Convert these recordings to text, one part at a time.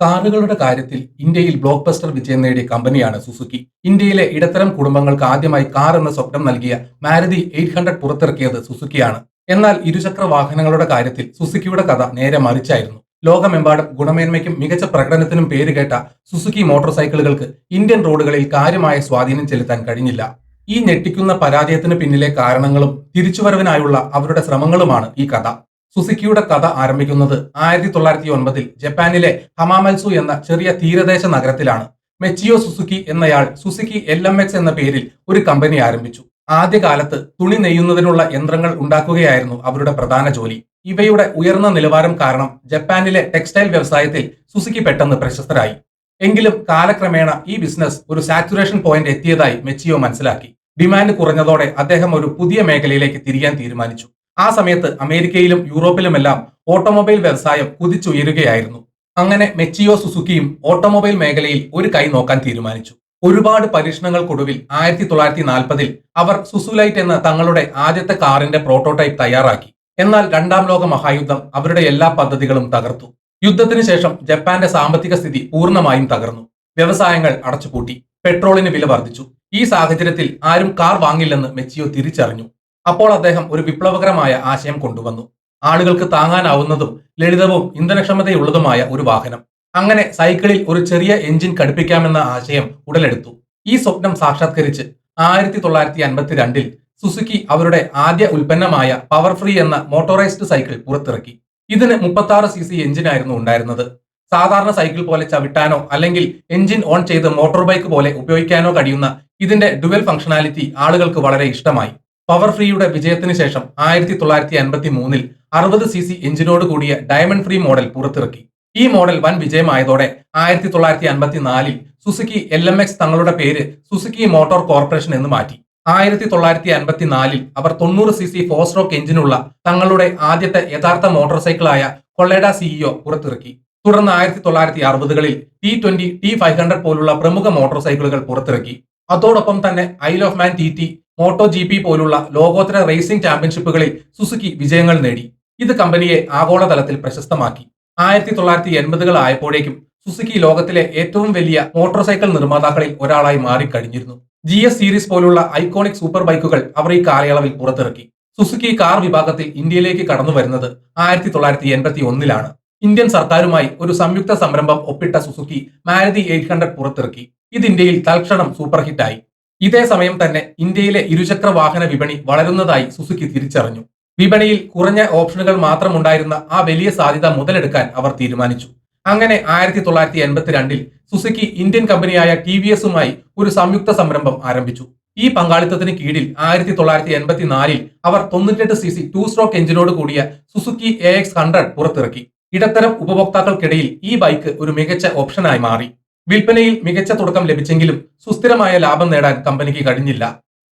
കാറുകളുടെ കാര്യത്തിൽ ഇന്ത്യയിൽ ബ്ലോക്ക് ബസ്റ്റർ വിജയം നേടിയ കമ്പനിയാണ് സുസുക്കി. ഇന്ത്യയിലെ ഇടത്തരം കുടുംബങ്ങൾക്ക് ആദ്യമായി കാർ എന്ന സ്വപ്നം നൽകിയ മാരുതി 800 പുറത്തിറക്കിയത് സുസുക്കിയാണ്. എന്നാൽ ഇരുചക്ര വാഹനങ്ങളുടെ കാര്യത്തിൽ സുസുക്കിയുടെ കഥ നേരെ മറിച്ചായിരുന്നു. ലോകമെമ്പാടും ഗുണമേന്മയ്ക്കും മികച്ച പ്രകടനത്തിനും പേരുകേട്ട സുസുക്കി മോട്ടോർ സൈക്കിളുകൾക്ക് ഇന്ത്യൻ റോഡുകളിൽ കാര്യമായ സ്വാധീനം ചെലുത്താൻ കഴിഞ്ഞില്ല. ഈ ഞെട്ടിക്കുന്ന പരാജയത്തിന് പിന്നിലെ കാരണങ്ങളും തിരിച്ചുവരവിനായുള്ള അവരുടെ ശ്രമങ്ങളുമാണ് ഈ കഥ. സുസുക്കിയുടെ കഥ ആരംഭിക്കുന്നത് 1909 ജപ്പാനിലെ ഹമാമത്സു എന്ന ചെറിയ തീരദേശ നഗരത്തിലാണ്. മെച്ചിയോ സുസുക്കി എന്നയാൾ സുസുക്കി LMX എന്ന പേരിൽ ഒരു കമ്പനി ആരംഭിച്ചു. ആദ്യകാലത്ത് തുണി നെയ്യുന്നതിനുള്ള യന്ത്രങ്ങൾ ഉണ്ടാക്കുകയായിരുന്നു അവരുടെ പ്രധാന ജോലി. ഇവയുടെ ഉയർന്ന നിലവാരം കാരണം ജപ്പാനിലെ ടെക്സ്റ്റൈൽ വ്യവസായത്തിൽ സുസുക്കി പെട്ടെന്ന് പ്രശസ്തരായി. എങ്കിലും കാലക്രമേണ ഈ ബിസിനസ് ഒരു സാച്ചുറേഷൻ പോയിന്റ് എത്തിയതായി മെച്ചിയോ മനസ്സിലാക്കി. ഡിമാൻഡ് കുറഞ്ഞതോടെ അദ്ദേഹം ഒരു പുതിയ മേഖലയിലേക്ക് തിരിയാൻ തീരുമാനിച്ചു. ആ സമയത്ത് അമേരിക്കയിലും യൂറോപ്പിലുമെല്ലാം ഓട്ടോമൊബൈൽ വ്യവസായം കുതിച്ചുയരുകയായിരുന്നു. അങ്ങനെ മെച്ചിയോ സുസുക്കിയും ഓട്ടോമൊബൈൽ മേഖലയിൽ ഒരു കൈ നോക്കാൻ തീരുമാനിച്ചു. ഒരുപാട് പരീക്ഷണങ്ങൾക്കൊടുവിൽ 1940 അവർ സുസുലൈറ്റ് എന്ന തങ്ങളുടെ ആദ്യത്തെ കാറിന്റെ പ്രോട്ടോടൈപ്പ് തയ്യാറാക്കി. എന്നാൽ രണ്ടാം ലോക മഹായുദ്ധം അവരുടെ എല്ലാ പദ്ധതികളും തകർത്തു. യുദ്ധത്തിന് ശേഷം ജപ്പാന്റെ സാമ്പത്തിക സ്ഥിതി പൂർണ്ണമായും തകർന്നു. വ്യവസായങ്ങൾ അടച്ചുപൂട്ടി. പെട്രോളിന് വില വർദ്ധിച്ചു. ഈ സാഹചര്യത്തിൽ ആരും കാർ വാങ്ങില്ലെന്ന് മെച്ചിയോ തിരിച്ചറിഞ്ഞു. അപ്പോൾ അദ്ദേഹം ഒരു വിപ്ലവകരമായ ആശയം കൊണ്ടുവന്നു. ആളുകൾക്ക് താങ്ങാനാവുന്നതും ലളിതവും ഇന്ധനക്ഷമതയുള്ളതുമായ ഒരു വാഹനം. അങ്ങനെ സൈക്കിളിൽ ഒരു ചെറിയ എഞ്ചിൻ ഘടിപ്പിക്കാമെന്ന ആശയം ഉടലെടുത്തു. ഈ സ്വപ്നം സാക്ഷാത്കരിച്ച് 1952 സുസുക്കി അവരുടെ ആദ്യ ഉൽപ്പന്നമായ പവർ ഫ്രീ എന്ന മോട്ടോറൈസ്ഡ് സൈക്കിൾ പുറത്തിറക്കി. ഇതിന് 36 cc എഞ്ചിനായിരുന്നു ഉണ്ടായിരുന്നത്. സാധാരണ സൈക്കിൾ പോലെ ചവിട്ടാനോ അല്ലെങ്കിൽ എഞ്ചിൻ ഓൺ ചെയ്ത് മോട്ടോർ ബൈക്ക് പോലെ ഉപയോഗിക്കാനോ കഴിയുന്ന ഇതിന്റെ ഡുവൽ ഫംഗ്ഷനാലിറ്റി ആളുകൾക്ക് വളരെ ഇഷ്ടമായി. പവർ ഫ്രീയുടെ വിജയത്തിന് ശേഷം 1953 60 cc എഞ്ചിനോട് കൂടിയ ഡയമണ്ട് ഫ്രീ മോഡൽ പുറത്തിറക്കി. ഈ മോഡൽ വൻ വിജയമായതോടെ 1954 സുസുക്കി LMX തങ്ങളുടെ പേര് സുസുക്കി മോട്ടോർ കോർപ്പറേഷൻ എന്ന് മാറ്റി. 1954 അവർ 90 cc 4 സ്ട്രോക്ക് എഞ്ചിനുള്ള തങ്ങളുടെ ആദ്യത്തെ യഥാർത്ഥ മോട്ടോർ സൈക്കിളായ കൊളേഡ CEO പുറത്തിറക്കി. തുടർന്ന് 1960കളിൽ T20, T500 പോലുള്ള പ്രമുഖ മോട്ടോർ സൈക്കിളുകൾ പുറത്തിറക്കി. അതോടൊപ്പം തന്നെ Isle of Man TT, Moto GP പോലുള്ള ലോകോത്തര റേസിംഗ് ചാമ്പ്യൻഷിപ്പുകളിൽ സുസുക്കി വിജയങ്ങൾ നേടി. ഇത് കമ്പനിയെ ആഗോളതലത്തിൽ പ്രശസ്തമാക്കി. 1980കൾ ആയപ്പോഴേക്കും സുസുക്കി ലോകത്തിലെ ഏറ്റവും വലിയ മോട്ടോർ സൈക്കിൾ നിർമ്മാതാക്കളിൽ ഒരാളായി മാറിക്കഴിഞ്ഞിരുന്നു. GS സീരീസ് പോലുള്ള ഐക്കോണിക് സൂപ്പർ ബൈക്കുകൾ അവർ ഈ കാലയളവിൽ പുറത്തിറക്കി. സുസുക്കി കാർ വിഭാഗത്തിൽ ഇന്ത്യയിലേക്ക് കടന്നു വരുന്നത് 1981ലാണ്. ഇന്ത്യൻ സർക്കാരുമായി ഒരു സംയുക്ത സംരംഭം ഒപ്പിട്ട സുസുക്കി മാരുതി 800 പുറത്തിറക്കി. ഇത് ഇന്ത്യയിൽ തൽക്ഷണം സൂപ്പർ ഹിറ്റായി. ഇതേ സമയം തന്നെ ഇന്ത്യയിലെ ഇരുചക്ര വാഹന വിപണി വളരുന്നതായി സുസുക്കി തിരിച്ചറിഞ്ഞു. വിപണിയിൽ കുറഞ്ഞ ഓപ്ഷനുകൾ മാത്രമുണ്ടായിരുന്ന ആ വലിയ സാധ്യത മുതലെടുക്കാൻ അവർ തീരുമാനിച്ചു. അങ്ങനെ 1982 സുസുക്കി ഇന്ത്യൻ കമ്പനിയായ TVSുമായി ഒരു സംയുക്ത സംരംഭം ആരംഭിച്ചു. ഈ പങ്കാളിത്തത്തിന് കീഴിൽ 1984 അവർ 98 cc 2 സ്ട്രോക്ക് എഞ്ചിനോട് കൂടിയ സുസുക്കി AX100 പുറത്തിറക്കി. ഇടത്തരം ഉപഭോക്താക്കൾക്കിടയിൽ ഈ ബൈക്ക് ഒരു മികച്ച ഓപ്ഷനായി മാറി. വിൽപ്പനയിൽ മികച്ച തുടക്കം ലഭിച്ചെങ്കിലും സുസ്ഥിരമായ ലാഭം നേടാൻ കമ്പനിക്ക് കഴിഞ്ഞില്ല.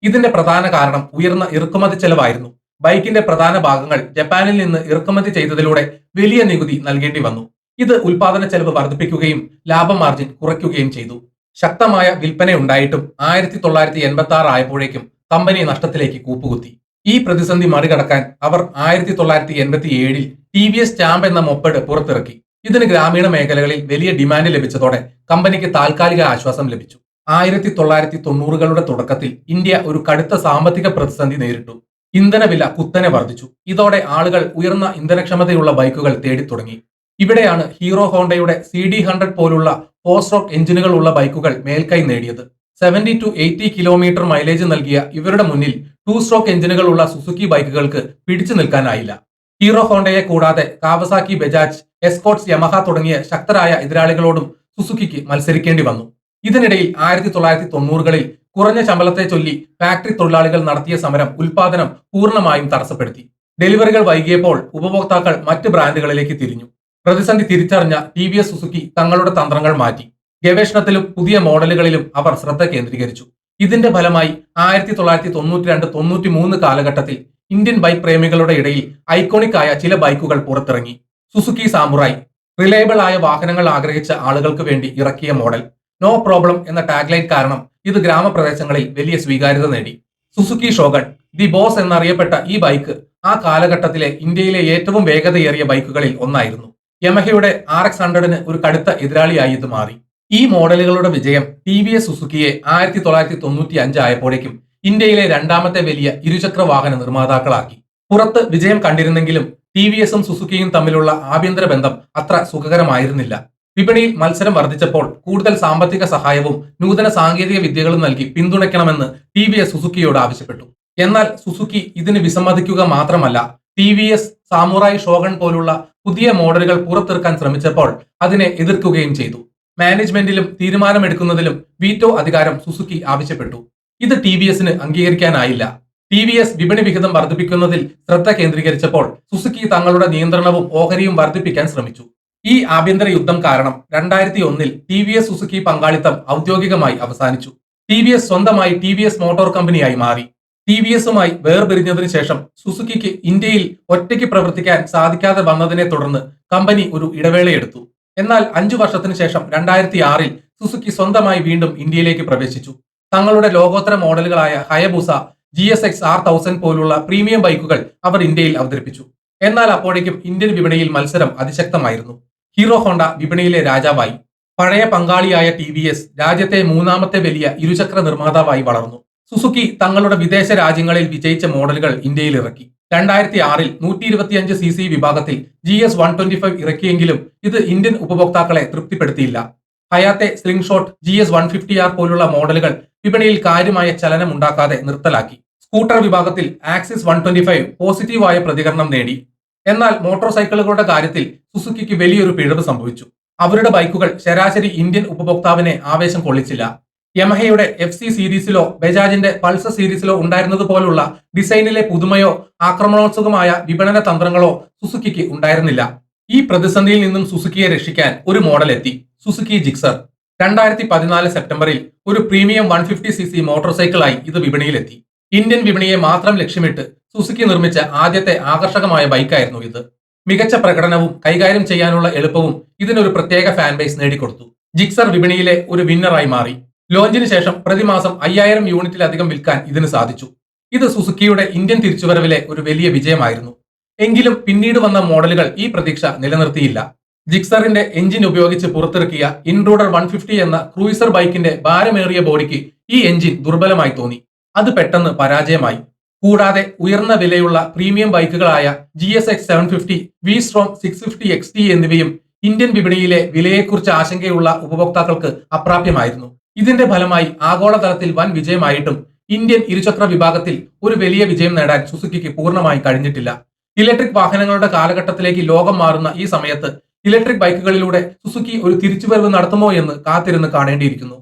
ഇതിന്റെ പ്രധാന കാരണം ഉയർന്ന ഇറക്കുമതി ചെലവായിരുന്നു. ബൈക്കിന്റെ പ്രധാന ഭാഗങ്ങൾ ജപ്പാനിൽ നിന്ന് ഇറക്കുമതി ചെയ്തതിലൂടെ വലിയ നികുതി നൽകേണ്ടി വന്നു. ഇത് ഉൽപാദന ചെലവ് വർദ്ധിപ്പിക്കുകയും ലാഭ മാർജിൻ കുറയ്ക്കുകയും ചെയ്തു. ശക്തമായ വിൽപ്പന ഉണ്ടായിട്ടും 1986 ആയപ്പോഴേക്കും കമ്പനി നഷ്ടത്തിലേക്ക് കൂപ്പുകുത്തി. ഈ പ്രതിസന്ധി മറികടക്കാൻ അവർ 1987 TVS സ്റ്റാമ്പ് എന്ന മൊപ്പഡ് പുറത്തിറക്കി. ഇതിന് ഗ്രാമീണ മേഖലകളിൽ വലിയ ഡിമാൻഡ് ലഭിച്ചതോടെ കമ്പനിക്ക് താൽക്കാലിക ആശ്വാസം ലഭിച്ചു. 1990കളുടെ തുടക്കത്തിൽ ഇന്ത്യ ഒരു കടുത്ത സാമ്പത്തിക പ്രതിസന്ധി നേരിട്ടു. ഇന്ധനവില കുത്തനെ വർദ്ധിച്ചു. ഇതോടെ ആളുകൾ ഉയർന്ന ഇന്ധനക്ഷമതയുള്ള ബൈക്കുകൾ തേടിത്തുടങ്ങി. ഇവിടെയാണ് ഹീറോ ഹോണ്ടയുടെ CD100 പോലുള്ള 4 സ്ട്രോക്ക് എഞ്ചിനുകളുള്ള ബൈക്കുകൾ മേൽക്കൈ നേടിയത്. 70 to 80 കിലോമീറ്റർ മൈലേജ് നൽകിയ ഇവരുടെ മുന്നിൽ 2 സ്ട്രോക്ക് എഞ്ചിനുകളുള്ള സുസുക്കി ബൈക്കുകൾക്ക് പിടിച്ചു നിൽക്കാനായില്ല. ഹീറോ ഹോണ്ടയെ കൂടാതെ കാവസാക്കി, ബജാജ്, എസ്കോട്സ്, യമഹ തുടങ്ങിയ ശക്തരായ എതിരാളികളോടും സുസുക്കിക്ക് മത്സരിക്കേണ്ടി വന്നു. ഇതിനിടയിൽ 1990കളിൽ കുറഞ്ഞ ശമ്പളത്തെ ചൊല്ലി ഫാക്ടറി തൊഴിലാളികൾ നടത്തിയ സമരം ഉൽപാദനം പൂർണ്ണമായും തടസ്സപ്പെടുത്തി. ഡെലിവറികൾ വൈകിയപ്പോൾ ഉപഭോക്താക്കൾ മറ്റ് ബ്രാൻഡുകളിലേക്ക് തിരിഞ്ഞു. പ്രതിസന്ധി തിരിച്ചറിഞ്ഞ TVS സുസുക്കി തങ്ങളുടെ തന്ത്രങ്ങൾ മാറ്റി. ഗവേഷണത്തിലും പുതിയ മോഡലുകളിലും അവർ ശ്രദ്ധ കേന്ദ്രീകരിച്ചു. ഇതിന്റെ ഫലമായി 1992-93 കാലഘട്ടത്തിൽ ഇന്ത്യൻ ബൈക്ക് പ്രേമികളുടെ ഇടയിൽ ഐക്കോണിക് ആയ ചില ബൈക്കുകൾ പുറത്തിറങ്ങി. സുസുക്കി സാമുറായി, റിലയബിൾ ആയ വാഹനങ്ങൾ ആഗ്രഹിച്ച ആളുകൾക്ക് വേണ്ടി ഇറക്കിയ മോഡൽ. നോ പ്രോബ്ലം എന്ന ടാഗ്ലൈൻ കാരണം ഇത് ഗ്രാമപ്രദേശങ്ങളിൽ വലിയ സ്വീകാര്യത നേടി. സുസുക്കി ഷോഗൺ, ദി ബോസ് എന്നറിയപ്പെട്ട ഈ ബൈക്ക് ആ കാലഘട്ടത്തിലെ ഇന്ത്യയിലെ ഏറ്റവും വേഗതയേറിയ ബൈക്കുകളിൽ ഒന്നായിരുന്നു. യമഹയുടെ RX-100ന് ഒരു കടുത്ത എതിരാളിയായി ഇത് മാറി. ഈ മോഡലുകളുടെ വിജയം TVS സുസുക്കിയെ 1995 ആയപ്പോഴേക്കും ഇന്ത്യയിലെ രണ്ടാമത്തെ വലിയ ഇരുചക്ര വാഹന നിർമ്മാതാക്കളാക്കി. പുറത്ത് വിജയം കണ്ടിരുന്നെങ്കിലും TVSഉം സുസുക്കിയും തമ്മിലുള്ള ആഭ്യന്തര ബന്ധം അത്ര സുഖകരമായിരുന്നില്ല. വിപണിയിൽ മത്സരം വർദ്ധിച്ചപ്പോൾ കൂടുതൽ സാമ്പത്തിക സഹായവും നൂതന സാങ്കേതിക വിദ്യകളും നൽകി പിന്തുണയ്ക്കണമെന്ന് TVS സുസുക്കിയോട് ആവശ്യപ്പെട്ടു. എന്നാൽ സുസുക്കി ഇതിന് വിസമ്മതിക്കുക മാത്രമല്ല, TVS സാമുറായി ഷോഗൺ പോലുള്ള പുതിയ മോഡലുകൾ പുറത്തിറക്കാൻ ശ്രമിച്ചപ്പോൾ അതിനെ എതിർക്കുകയും ചെയ്തു. മാനേജ്മെന്റിലും തീരുമാനമെടുക്കുന്നതിലും വീറ്റോ അധികാരം സുസുക്കി ആവശ്യപ്പെട്ടു. ഇത് TVSന് അംഗീകരിക്കാനായില്ല. TVS വിപണി വിഹിതം വർദ്ധിപ്പിക്കുന്നതിൽ ശ്രദ്ധ കേന്ദ്രീകരിച്ചപ്പോൾ സുസുക്കി തങ്ങളുടെ നിയന്ത്രണവും ഓഹരിയും വർദ്ധിപ്പിക്കാൻ ശ്രമിച്ചു. ഈ ആഭ്യന്തര യുദ്ധം കാരണം 2001 TVS സുസുക്കി പങ്കാളിത്തം ഔദ്യോഗികമായി അവസാനിച്ചു. TVS സ്വന്തമായി TVS മോട്ടോർ കമ്പനിയായി മാറി. TVSുമായി വേർപിരിഞ്ഞതിനു ശേഷം സുസുക്കിക്ക് ഇന്ത്യയിൽ ഒറ്റയ്ക്ക് പ്രവർത്തിക്കാൻ സാധിക്കാതെ വന്നതിനെ തുടർന്ന് കമ്പനി ഒരു ഇടവേളയെടുത്തു. എന്നാൽ 5 വർഷത്തിനു ശേഷം 2006 സുസുക്കി സ്വന്തമായി വീണ്ടും ഇന്ത്യയിലേക്ക് പ്രവേശിച്ചു. തങ്ങളുടെ ലോകോത്തര മോഡലുകളായ ഹയബുസ, GSX R1000 പോലുള്ള പ്രീമിയം ബൈക്കുകൾ അവർ ഇന്ത്യയിൽ അവതരിപ്പിച്ചു. എന്നാൽ അപ്പോഴേക്കും ഇന്ത്യൻ വിപണിയിൽ മത്സരം അതിശക്തമായിരുന്നു. ഹീറോ ഹോണ്ട വിപണിയിലെ രാജാവായി. പഴയ പങ്കാളിയായ TVS രാജ്യത്തെ മൂന്നാമത്തെ വലിയ ഇരുചക്ര നിർമ്മാതാവായി വളർന്നു. സുസുക്കി തങ്ങളുടെ വിദേശ രാജ്യങ്ങളിൽ വിജയിച്ച മോഡലുകൾ ഇന്ത്യയിൽ ഇറക്കി. 2006 125cc വിഭാഗത്തിൽ GS 125 ഇറക്കിയെങ്കിലും ഇത് ഇന്ത്യൻ ഉപഭോക്താക്കളെ തൃപ്തിപ്പെടുത്തിയില്ല. ഹയാത്തെ സ്ലിംഗ്ഷോട്ട്, GS 150R പോലുള്ള മോഡലുകൾ വിപണിയിൽ കാര്യമായ ചലനം ഉണ്ടാക്കാതെ നിർത്തലാക്കി. സ്കൂട്ടർ വിഭാഗത്തിൽ ആക്സിസ് 125 പോസിറ്റീവായ പ്രതികരണം നേടി. എന്നാൽ മോട്ടോർ സൈക്കിളുകളുടെ കാര്യത്തിൽ സുസുക്കിക്ക് വലിയൊരു പിഴവ് സംഭവിച്ചു. അവരുടെ ബൈക്കുകൾ ശരാശരി ഇന്ത്യൻ ഉപഭോക്താവിനെ ആവേശം കൊള്ളിച്ചില്ല. യമഹയുടെ FC സീരീസിലോ ബജാജിന്റെ പൾസർ സീരീസിലോ ഉണ്ടായിരുന്നതുപോലുള്ള ഡിസൈനിലെ പുതുമയോ ആക്രമണോത്സുകമായ വിപണന തന്ത്രങ്ങളോ സുസുക്കിക്ക് ഉണ്ടായിരുന്നില്ല. ഈ പ്രതിസന്ധിയിൽ നിന്നും സുസുക്കിയെ രക്ഷിക്കാൻ ഒരു മോഡൽ എത്തി, സുസുക്കി ജിക്സർ. 2014 സെപ്റ്റംബറിൽ ഒരു പ്രീമിയം 150cc മോട്ടോർ സൈക്കിളായി ഇത് വിപണിയിലെത്തി. ഇന്ത്യൻ വിപണിയെ മാത്രം ലക്ഷ്യമിട്ട് സുസുക്കി നിർമ്മിച്ച ആദ്യത്തെ ആകർഷകമായ ബൈക്കായിരുന്നു ഇത്. മികച്ച പ്രകടനവും കൈകാര്യം ചെയ്യാനുള്ള എളുപ്പവും ഇതിനൊരു പ്രത്യേക ഫാൻ ബേസ് നേടിക്കൊടുത്തു. ജിക്സർ വിപണിയിലെ ഒരു വിന്നറായി മാറി. ലോഞ്ചിന് ശേഷം പ്രതിമാസം 5000 യൂണിറ്റിലധികം വിൽക്കാൻ ഇതിന് സാധിച്ചു. ഇത് സുസുക്കിയുടെ ഇന്ത്യൻ തിരിച്ചുവരവിലെ ഒരു വലിയ വിജയമായിരുന്നു. എങ്കിലും പിന്നീട് വന്ന മോഡലുകൾ ഈ പ്രതീക്ഷ നിലനിർത്തിയില്ല. ജിക്സറിന്റെ എഞ്ചിൻ ഉപയോഗിച്ച് പുറത്തിറക്കിയ ഇൻട്രൂഡർ 150 എന്ന ക്രൂയിസർ ബൈക്കിന്റെ ഭാരമേറിയ ബോഡിക്ക് ഈ എഞ്ചിൻ ദുർബലമായി തോന്നി. അത് പെട്ടെന്ന് പരാജയമായി. കൂടാതെ ഉയർന്ന വിലയുള്ള പ്രീമിയം ബൈക്കുകളായ GSX 750, V-Strom 650 XT എന്നിവയും ഇന്ത്യൻ വിപണിയിലെ വിലയെക്കുറിച്ച് ആശങ്കയുള്ള ഉപഭോക്താക്കൾക്ക് അപ്രാപ്യമായിരുന്നു. ഇതിന്റെ ഫലമായി ആഗോളതലത്തിൽ വൻ വിജയമായിട്ടും ഇന്ത്യൻ ഇരുചക്ര വിഭാഗത്തിൽ ഒരു വലിയ വിജയം നേടാൻ സുസുക്കിക്ക് പൂർണ്ണമായി കഴിഞ്ഞിട്ടില്ല. ഇലക്ട്രിക് വാഹനങ്ങളുടെ കാലഘട്ടത്തിലേക്ക് ലോകം മാറുന്ന ഈ സമയത്ത് ഇലക്ട്രിക് ബൈക്കുകളിലൂടെ സുസുക്കി ഒരു തിരിച്ചുവരവ് നടത്തുമോ എന്ന് കാത്തിരുന്ന് കാണേണ്ടിയിരിക്കുന്നു.